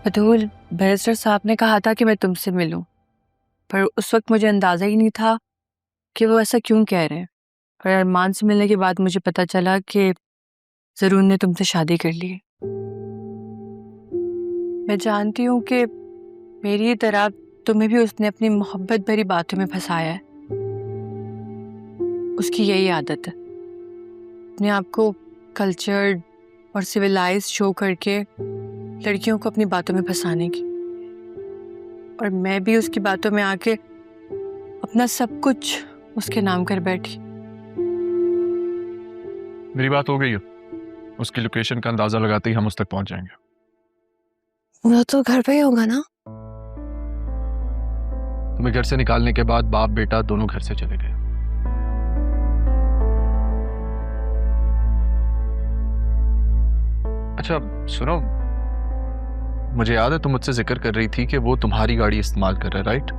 Atul, barrister साहब ने कहा था कि मैं तुमसे मिलूं, पर उस वक्त मुझे अंदाजा ही नहीं था कि वो ऐसा क्यों कह रहे हैं। पर अरमान से मिलने के बाद मुझे पता चला कि जरूर ने तुमसे शादी कर ली है। मैं जानती हूँ कि मेरी तरह तुम्हें भी उसने अपनी मोहब्बत भरी बातों में फंसाया है। उसकी यही आदत है, अपने आप को कल्चर्ड और सिविलाइज शो करके लड़कियों को अपनी बातों में फंसाने की। और मैं भी उसकी बातों में आके अपना सब कुछ उसके नाम कर बैठी। मेरी बात हो गई है, उसकी लोकेशन का अंदाजा लगाते ही हम उस तक पहुंच जाएंगे। वो तो घर पे ही होगा ना? तुम्हें घर से निकालने के बाद बाप बेटा दोनों घर से चले गए। अच्छा सुनो, मुझे याद है तुम मुझसे जिक्र कर रही थी कि वो तुम्हारी गाड़ी इस्तेमाल कर रहा है, राइट?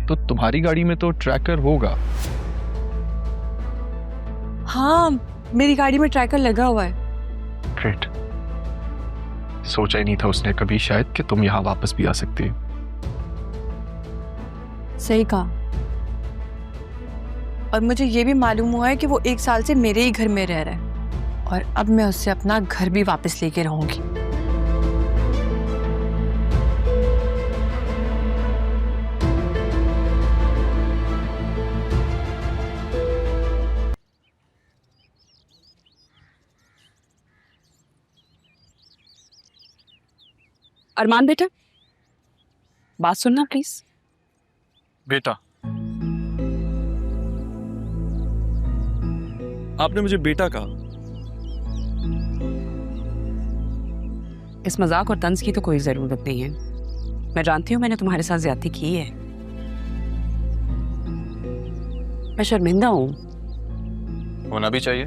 तो तुम्हारी गाड़ी में तो ट्रैकर होगा। हाँ, मेरी गाड़ी में ट्रैकर लगा हुआ है। ग्रेट। सोचा ही नहीं था उसने कभी शायद कि तुम यहाँ वापस भी आ सकती हो। सही कहा। और मुझे ये भी मालूम हुआ है कि वो 1 साल से मेरे ही घर में रह रहा है और अब मैं उससे अपना घर भी वापस लेके रहूंगी। अरमान बेटा, बात सुनना प्लीज। बेटा, आपने मुझे बेटा कहा। इस मजाक और तंज की तो कोई जरूरत नहीं है। मैं जानती हूँ मैंने तुम्हारे साथ ज्यादती की है। मैं शर्मिंदा हूँ। होना भी चाहिए।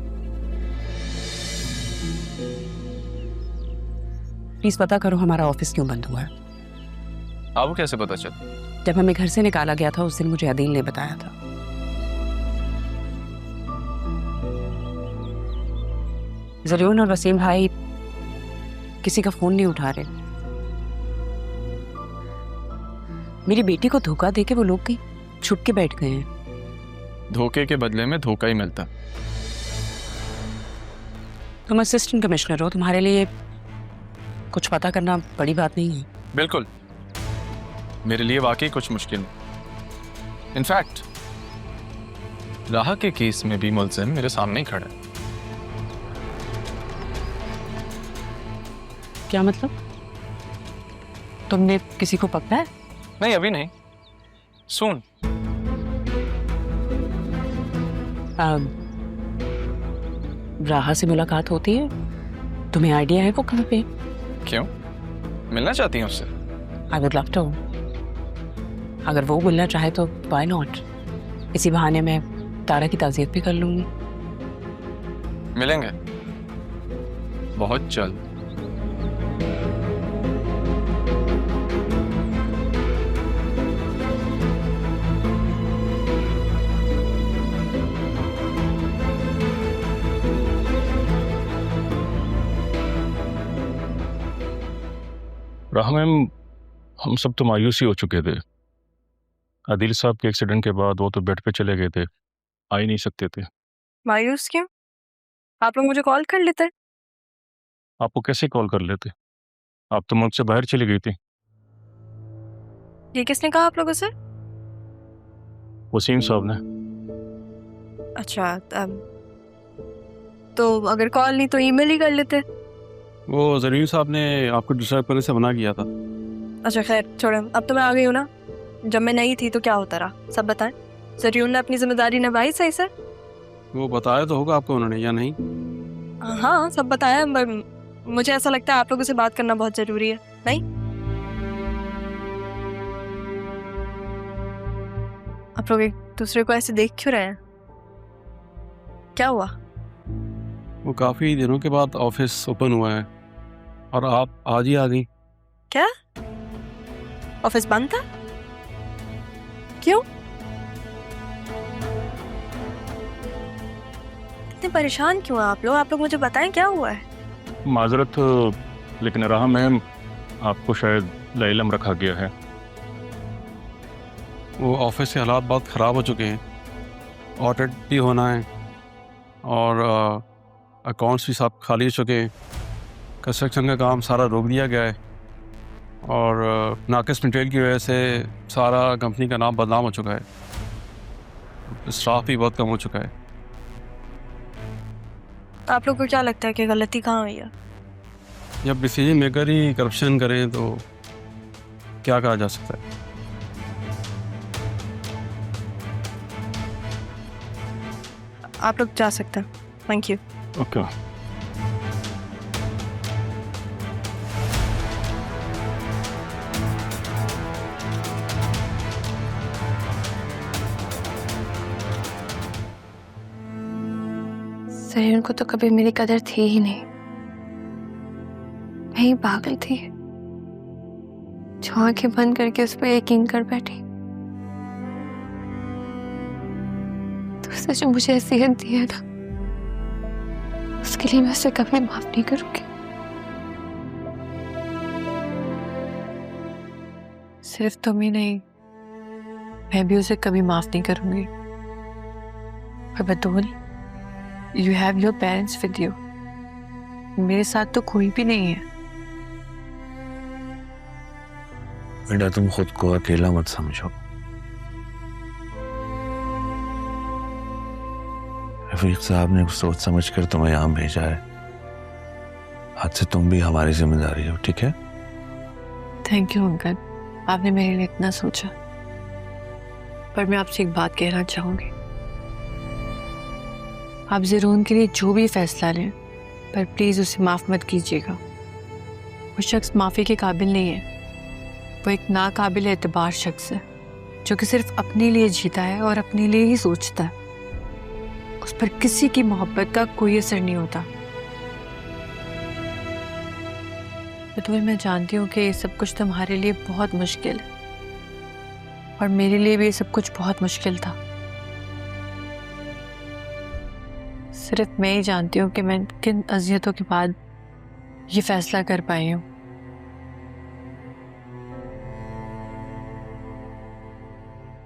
प्लीज पता करो हमारा ऑफिस क्यों बंद हुआ है। आपको कैसे पता चल? जब हमें घर से निकाला गया था उस दिन मुझे अदील ने बताया था। जरीन और वसीम भाई किसी का फोन नहीं उठा रहे। मेरी बेटी को धोखा देके वो लोग कहीं छुप के बैठ गए हैं। धोखे के बदले में धोखा ही मिलता। तुम असिस्टेंट कमिश्नर हो, तुम्हारे लिए कुछ पता करना बड़ी बात नहीं है। बिल्कुल, मेरे लिए वाकई कुछ मुश्किल नहीं। इनफैक्ट राह के केस में भी मुलजिम मेरे सामने ही खड़ा है। क्या मतलब? तुमने किसी को पकड़ा है? नहीं, अभी नहीं, सुन। राहा से मुलाकात होती है? तुम्हें आइडिया है वो कहाँ पे? क्यों, मिलना चाहती हैं उससे? I would love to. अगर वो मिलना चाहे तो व्हाई नॉट। इसी बहाने मैं तारा की ताज़ियत भी कर लूंगी। मिलेंगे बहुत जल्द। राह मैम, हम सब तो मायूस ही हो चुके थे। आदिल साहब के एक्सीडेंट के बाद वो तो बेड पे चले गए थे, आ ही नहीं सकते थे। मायूस क्यों? आप लोग मुझे कॉल कर लेते। आपको कैसे कॉल कर लेते? आप तो मुल्क से बाहर चली गई थी। ये किसने कहा आप लोगों से? वसीम साहब ने। अच्छा, तो अगर कॉल नहीं तो ईमेल ही कर लेते। वो जरीन साहब ने आपको डिस्टर्ब करने से मना किया था। अच्छा खैर छोड़ो, अब तो मैं आ गई हूँ ना। जब मैं नहीं थी तो क्या होता रहा, सब बताएं। जरीन ने अपनी जिम्मेदारी निभाई सही से? वो बताया तो होगा आपको उन्होंने, या नहीं? हाँ, सब बताया। मुझे ऐसा लगता है आप लोगों से बात करना बहुत जरूरी है, नहीं? आप लोग एक दूसरे को ऐसे देख क्यों रहे हैं? क्या हुआ? वो काफी दिनों के बाद ऑफिस ओपन हुआ है और आप आज ही आ गई। क्या ऑफिस बंद था? क्यों? इतने परेशान क्यों हैं आप लोग? मुझे बताएं क्या हुआ है। माजरत, लेकिन राह मैम आपको शायद लाइलम रखा गया है। वो ऑफिस के हालात बहुत ख़राब हो चुके हैं, ऑडिट भी होना है और अकाउंट्स भी सब खाली हो चुके हैं। कंस्ट्रक्शन का काम सारा रोक दिया गया है और नाकिस मटेरियल की वजह से सारा कंपनी का नाम बदनाम हो चुका है। स्टाफ भी बहुत कम हो चुका है। आप लोग को क्या लगता है कि गलती कहाँ हुई है? जब डिसीजन मेकर ही करप्शन करें तो क्या कहा जा सकता है। आप लोग जा सकते हैं। Thank you. ओके। सही उनको तो कभी मेरी कदर थी ही नहीं। मैं ही पागल थी जो आंखें बंद करके उस पर यकीन कर बैठी। तो उसने जो मुझे नसीहत दी है ना, उसके लिए मैं उसे कभी माफ नहीं करूंगी। सिर्फ तुम ही नहीं, मैं भी उसे कभी माफ नहीं करूंगी। और Batool, you have your parents with you. मेरे साथ तो कोई भी नहीं है। बेटा तुम खुद को अकेला मत समझो। रफीक साहब ने सोच समझ कर तुम्हें यहाँ भेजा है। आज से तुम भी हमारी जिम्मेदारी हो, ठीक है? थैंक यू अंकल, आपने मेरे लिए इतना सोचा। पर मैं आपसे एक बात कहना चाहूंगी। आप ज़रून के लिए जो भी फैसला लें, पर प्लीज़ उसे माफ़ मत कीजिएगा। वो शख्स माफ़ी के काबिल नहीं है। वो एक नाकाबिल एतबार शख्स है जो कि सिर्फ अपने लिए जीता है और अपने लिए ही सोचता है। उस पर किसी की मोहब्बत का कोई असर नहीं होता। बतूल, मैं जानती हूँ कि ये सब कुछ तुम्हारे लिए बहुत मुश्किल है और मेरे लिए भी ये सब कुछ बहुत मुश्किल था। सिर्फ मैं ही जानती हूँ कि मैं किन अज़ियतों के बाद ये फैसला कर पाई हूँ।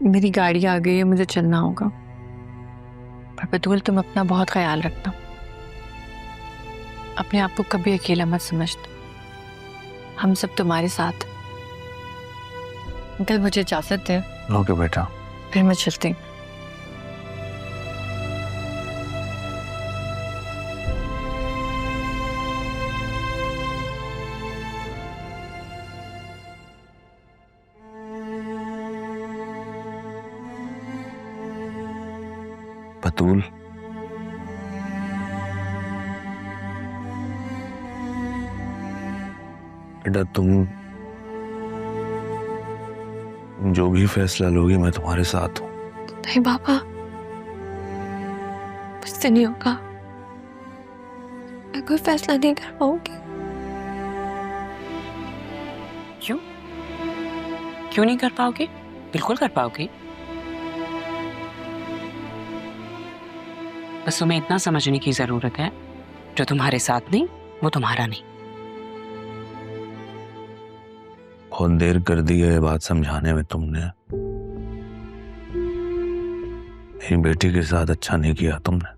मेरी गाड़ी आ गई है, मुझे चलना होगा। पर बतूल, तुम अपना बहुत ख्याल रखना। अपने आप को कभी अकेला मत समझना। हम सब तुम्हारे साथ। अंकल, मुझे इजाज़त दें। ओके बेटा। फिर मैं चलती हूँ। बतूल, बेटा तुम जो भी फैसला लोगे मैं तुम्हारे साथ हूँ। नहीं पापा, मुझसे नहीं होगा। मैं कोई फैसला नहीं कर पाऊंगी। क्यों? क्यों नहीं कर पाओगे? बिल्कुल कर पाओगे। बस तुम्हें इतना समझने की जरूरत है, जो तुम्हारे साथ नहीं वो तुम्हारा नहीं। बहुत देर कर दी है ये बात समझाने में तुमने। मेरी बेटी के साथ अच्छा नहीं किया तुमने।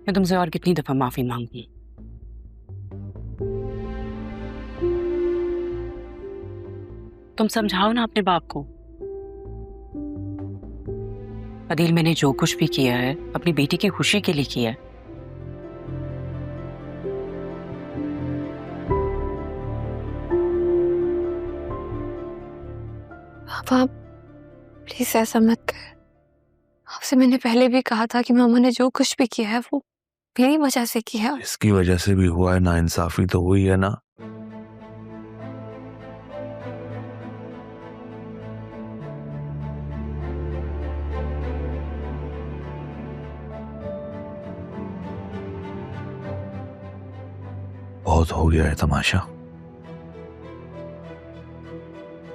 मैं तुमसे और कितनी दफा माफी मांगूं? तुम समझाओ ना अपने बाप को। अदील, मैंने जो कुछ भी किया है अपनी बेटी की खुशी के लिए किया है। पापा प्लीज ऐसा मत कर। आपसे मैंने पहले भी कहा था कि मामा ने जो कुछ भी किया है वो मेरी वजह से किया। इसकी वजह से भी हुआ है, नाइंसाफी तो हुई है ना। बहुत हो गया है तमाशा।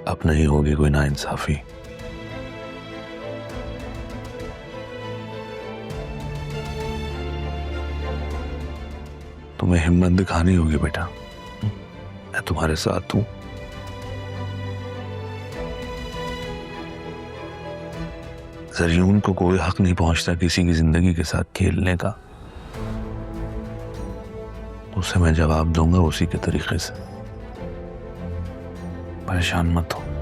अब नहीं होगी कोई नाइंसाफी। तुम्हें हिम्मत दिखानी होगी बेटा, मैं तुम्हारे साथ हूं। ज़रियून को कोई हक नहीं पहुंचता किसी की जिंदगी के साथ खेलने का। उसे मैं जवाब दूंगा उसी के तरीके से। परेशान मत हो।